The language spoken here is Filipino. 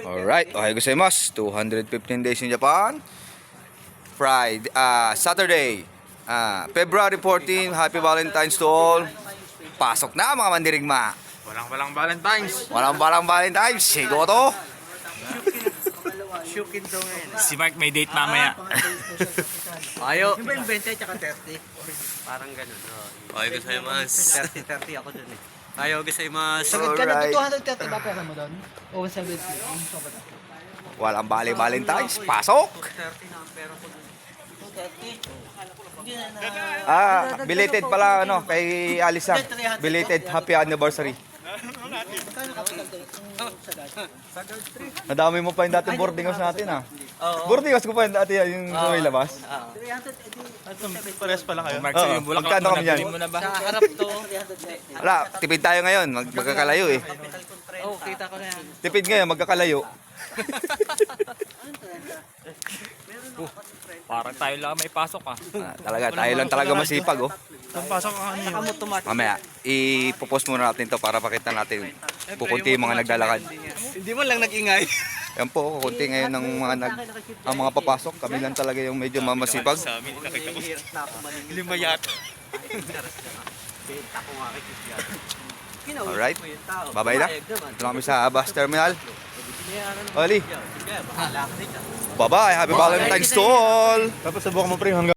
Alright, okay gozaimasu. 215 days in Japan. Friday, Saturday, February 14. Happy Valentine's to all. Pasok na mga mandirigma. Walang Valentine's. Walang Valentine's. Sigo to. Shukin daw ngayon. Si Mark may date mamaya. Ayo. Yung ba yung 20 tsaka 30? Parang ganun. Okay, gozaimasu. 30 ako dun eh. Ayaw gozaimasu. Sagad ka na Alright. 230 ba pera mo doon? O 170? Ang soba na. Walang Valentine's. Pasok. 30 na ang pera ko dun. 230? Belated pala kay Alisa. Belated happy anniversary. Nadami mo pa yung dating boarding house natin Boarding house ko pa yung dati yung sa may labas. Pares pala kayo. Mark, yung bulak Magkano kami yan? mo na ba? Sa harap to. Wala, tipid tayo ngayon. Magkakalayo eh. Oh, kita ko na yan. Tipid ngayon, magkakalayo. Parang tayo lang may pasok Tayo lang talaga masipag Pasok ang ano yun. Mamaya, ipopost muna natin to para pakita natin kukunti yung mga naglalakad. Hindi mo lang nag-ingay. Yan po, kukunti ngayon ng ang mga papasok. Kami lang talaga yung medyo mamasipag. Sa amin, nakita mo. Hirap na ako maningin. 5 yata. Benta ko nga kay Cristiano. Alright, babay na. Ito lang kami sa bus terminal. Oli, Bahala ka dito. bye-bye. Happy Valentine's to all. Tapos subukan mo pre hanggang